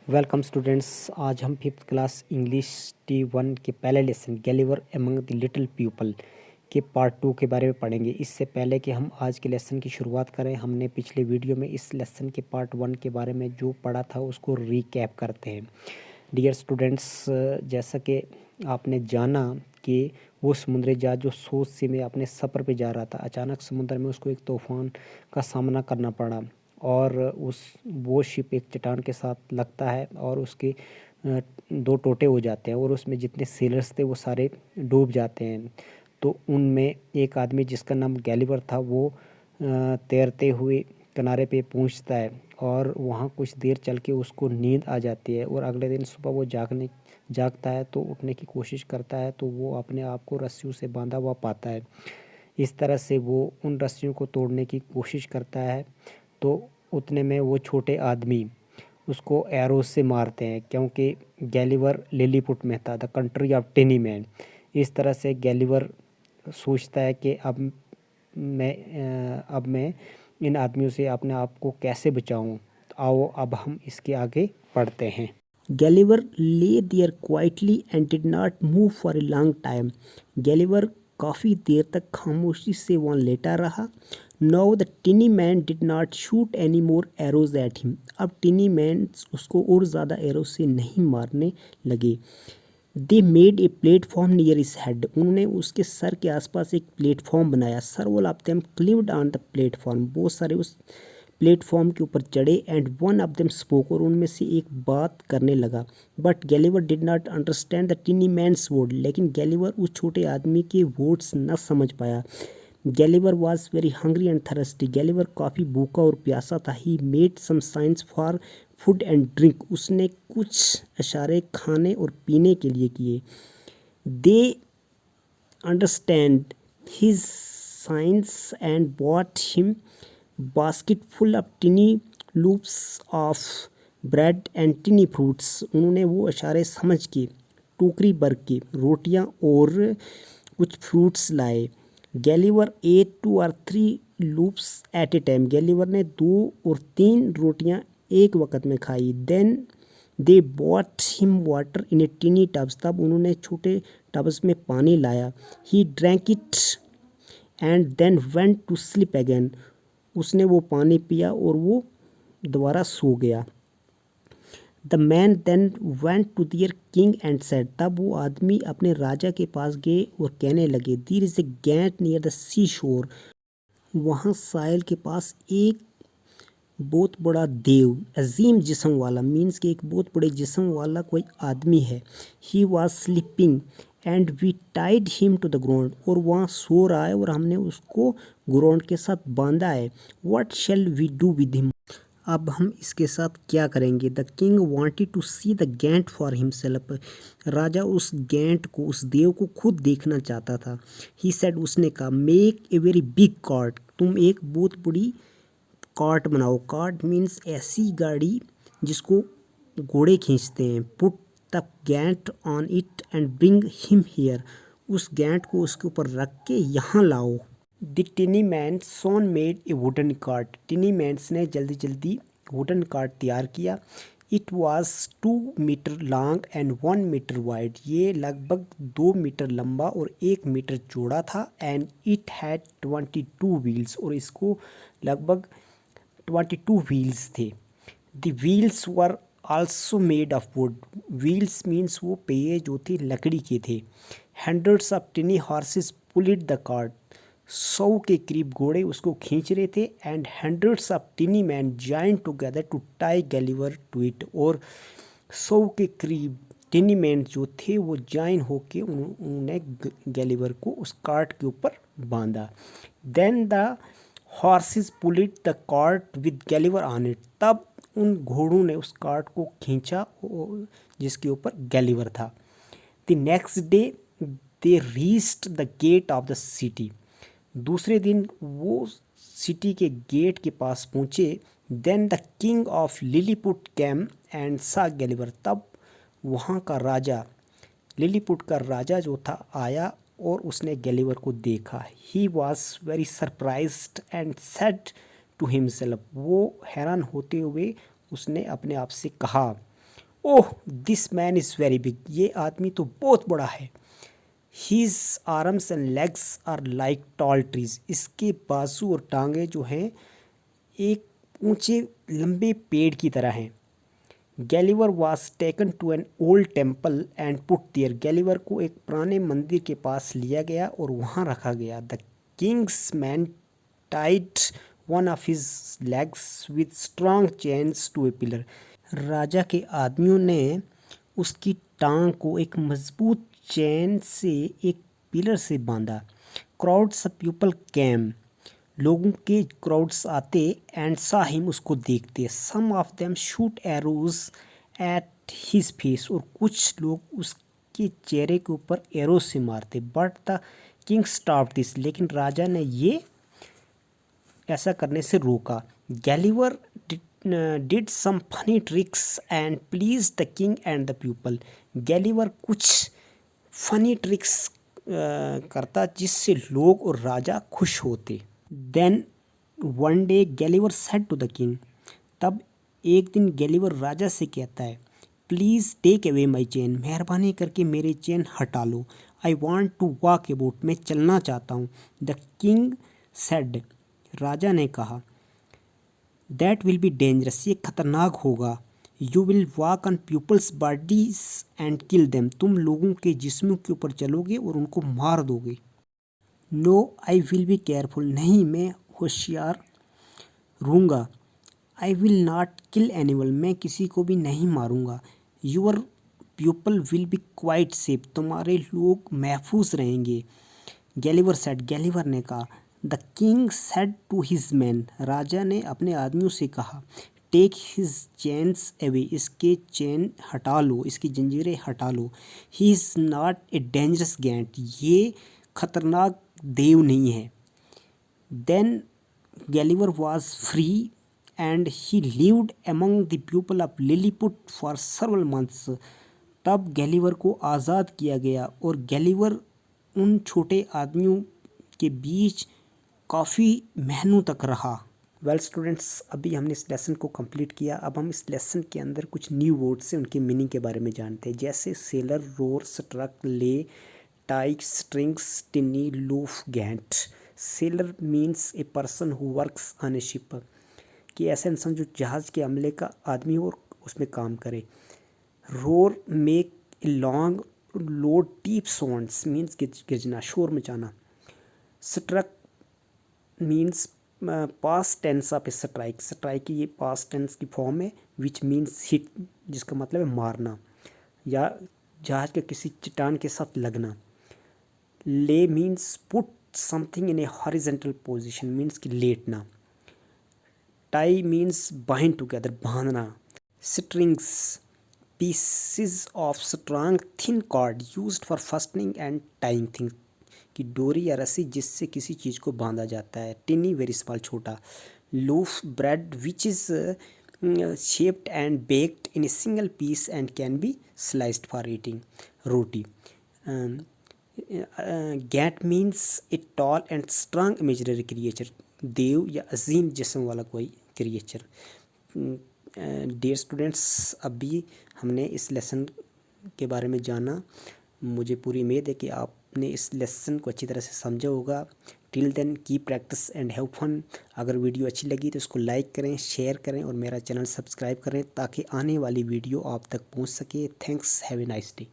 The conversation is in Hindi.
Welcome students. आज हम फिफ्थ क्लास इंग्लिश T1 के पहले lesson Gulliver among the little people के पार्ट 2 के बारे में पढ़ेंगे। इससे पहले कि हम आज के लेसन की शुरुआत करें, हमने पिछले वीडियो में इस लेसन के पार्ट 1 के बारे में जो पढ़ा था उसको रिकैप करते हैं। डियर स्टूडेंट्स, जैसा कि आपने जाना कि वो समुद्री जहाज जो सोच से में अपने सफ़र पे जा रहा था, अचानक समुद्र में उसको एक तूफान का सामना करना पड़ा और वो शिप एक चट्टान के साथ लगता है और उसके दो टोटे हो जाते हैं और उसमें जितने सेलर्स थे वो सारे डूब जाते हैं। तो उनमें एक आदमी जिसका नाम गैलिवर था वो तैरते हुए किनारे पे पहुंचता है और वहाँ कुछ देर चल के उसको नींद आ जाती है और अगले दिन सुबह वो जागता है तो उठने की कोशिश करता है, तो वो अपने आप को रस्सियों से बांधा हुआ पाता है। इस तरह से वो उन रस्सियों को तोड़ने की कोशिश करता है, तो उतने में वो छोटे आदमी उसको एरोस से मारते हैं, क्योंकि गैलिवर लिलीपुट में था, the country of tiny man. इस तरह से गैलिवर सोचता है कि अब मैं इन आदमियों से अपने आप को कैसे बचाऊं। आओ अब हम इसके आगे पढ़ते हैं। Gulliver lay there quietly and did not move for a long time. Gulliver काफ़ी देर तक खामोशी से वहाँ लेटा रहा। Now the tiny man did not shoot any more arrows at him. अब टिनी मैन उसको और ज़्यादा एरो से नहीं मारने लगे। They made a platform near his head. उन्होंने उसके सर के आसपास एक प्लेटफॉर्म बनाया। Several of them climbed on the platform. बहुत सारे उस प्लेटफॉर्म के ऊपर चढ़े and one of them spoke. और उनमें से एक बात करने लगा। But Gulliver did not understand the tiny man's word. लेकिन गैलिवर उस छोटे आदमी के वर्ड्स न समझ पाया। Gulliver was very hungry and thirsty. Gulliver काफ़ी भूखा और प्यासा था। He made some signs for food and drink. उसने कुछ इशारे खाने और पीने के लिए किए। They understand his signs and bought him basket full of tiny loaves of bread and tiny fruits. उन्होंने वो इशारे समझ के टोकरी भर के रोटियां और कुछ फ्रूट्स लाए। गैलिवर एट 2 और 3 loaves at a time. Gulliver ने 2 और 3 रोटियां एक वक्त में खाई। Then they brought him water in a tiny tubs. तब उन्होंने छोटे टब्स में पानी लाया। He drank it and then went to sleep again. उसने वो पानी पिया और वो दोबारा सो गया। The man then went to their king and said. तब वो आदमी अपने राजा के पास गए और कहने लगे, there is a giant near the seashore. वहाँ साहिल के पास एक बहुत बड़ा देव, अजीम जिस्म वाला, मीन्स कि एक बहुत बड़े जिस्म वाला कोई आदमी है। He was sleeping and we tied him to the ground. और वहाँ सो रहा है और हमने उसको ग्राउंड के साथ बांधा है। What shall we do with him. अब हम इसके साथ क्या करेंगे। The king wanted to see the giant for himself. राजा उस गैंट को, उस देव को खुद देखना चाहता था। ही सेड, उसने कहा, make a very big cart. तुम एक बहुत बड़ी कार्ट बनाओ। कार्ट मीन्स ऐसी गाड़ी जिसको घोड़े खींचते हैं। Put the giant on it and bring him here. उस गैंट को उसके ऊपर रख के यहाँ लाओ। The tiny man soon made a wooden cart. Tiny mans ने जल्दी जल्दी वुडन कार्ट तैयार किया। It was 2 meter long and 1 meter wide. ये लगभग 2 मीटर लंबा और 1 मीटर चौड़ा था। And it had 22 wheels. और इसको लगभग 22 व्हील्स थे। The wheels were also made of wood. Wheels means वो पहिए जो थे लकड़ी के थे। Hundreds of tiny horses pulled the cart. 100 के करीब घोड़े उसको खींच रहे थे। And hundreds of tiny man join together to tie Gulliver to it. और 100 के करीब टिनी मैन जो थे वो जॉइन होके उन्होंने गैलिवर को उस कार्ट के ऊपर बांधा। Then the horses pulled the cart with Gulliver on it. तब उन घोड़ों ने उस कार्ट को खींचा जिसके ऊपर गैलिवर था। The next day they reached the gate of the city. दूसरे दिन वो सिटी के गेट के पास पहुँचे। Then the king of Lilliput came and saw Gulliver. तब वहाँ का राजा, लिलीपुट का राजा जो था, आया और उसने गैलिवर को देखा। He was very surprised and said to himself. वो हैरान होते हुए उसने अपने आप से कहा, oh this man is very big, ये आदमी तो बहुत बड़ा है। His arms and legs are like tall trees, इसके बाजू और टांगे जो हैं एक ऊंचे लंबे पेड़ की तरह हैं। Gulliver was taken to an old temple and put there, Gulliver को एक पुराने मंदिर के पास लिया गया और वहाँ रखा गया। The king's man tied one of his legs with strong chains to a pillar, राजा के आदमियों ने उसकी टांग को एक मजबूत चैन से एक पिलर से बांधा। क्राउड्स ऑफ पीपल कैम, लोगों के क्राउड्स आते एंड सा हिम, उसको देखते। Some of them shoot arrows at his face, और कुछ लोग उसके चेहरे के ऊपर एरो से मारते। But the king stop this, लेकिन राजा ने ये ऐसा करने से रोका। Gulliver did some funny tricks and please the king and the people, Gulliver कुछ फनी ट्रिक्स करता जिससे लोग और राजा खुश होते। Then one day Gulliver said to the king, तब एक दिन गैलीवर राजा से कहता है, please take away my chain, मेहरबानी करके मेरी चेन हटा लो। I want to walk about, मैं चलना चाहता हूँ। द किंग सेड, राजा ने कहा, दैट विल बी डेंजरस, ये खतरनाक होगा। You will walk on people's bodies and kill them, तुम लोगों के जिस्मों के ऊपर चलोगे और उनको मार दोगे। No I will be careful, नहीं मैं होशियार रहूँगा। I will not kill animal, मैं किसी को भी नहीं मारूँगा। Your people will be quite safe, तुम्हारे लोग महफूज रहेंगे। गैलीवर सेड, गैलीवर ने कहा। The king said to his man, राजा ने अपने आदमियों से कहा, टेक हिज चेन्स अवे, इसके चैन हटा लो, इसकी जंजीरें हटा लो। He is not a dangerous giant, ये खतरनाक देव नहीं है। Then Gulliver was free and he lived among the people of Lilliput for several months, तब गैलीवर को आज़ाद किया गया और गैलीवर उन छोटे आदमियों के बीच काफ़ी महीनों तक रहा। वेल स्टूडेंट्स, अभी हमने इस लेसन को कंप्लीट किया। अब हम इस लेसन के अंदर कुछ न्यू वर्ड्स से उनके मीनिंग के बारे में जानते हैं, जैसे सेलर, रोर, स्ट्रक, ले, टाइक, strings, tiny, loaf, giant. Sailor means a person who works on a ship, कि ऐसा इंसान जो जहाज़ के अमले का आदमी हो और उसमें काम करे। Roar make a long low deep sounds, means गिरजना, शोर मचाना। Struck means past tense of a strike, strike की ये पास्ट टेंस की फॉर्म है, विच मीन्स हिट, जिसका मतलब है मारना या जहाज के किसी चट्टान के साथ लगना। Lay means put something in a horizontal position, means कि लेटना। टाई मीन्स बाइंड टुगेदर, बांधना। Strings pieces of strong thin cord used for fastening and tying things, कि डोरी या रस्सी जिससे किसी चीज़ को बांधा जाता है। टिनी वेरी स्मॉल, छोटा। Loaf bread which is shaped and baked in a single piece and can be sliced for eating, रोटी। गैट means a tall and strong imaginary creature, देव या अजीम जिस्म वाला कोई क्रिएचर। डियर स्टूडेंट्स, अभी हमने इस लेसन के बारे में जाना। मुझे पूरी उम्मीद है कि आपने इस लेसन को अच्छी तरह से समझा होगा। Till then keep practice and have fun. अगर वीडियो अच्छी लगी तो इसको लाइक करें, शेयर करें और मेरा चैनल सब्सक्राइब करें ताकि आने वाली वीडियो आप तक पहुंच सके। Thanks, have a nice day.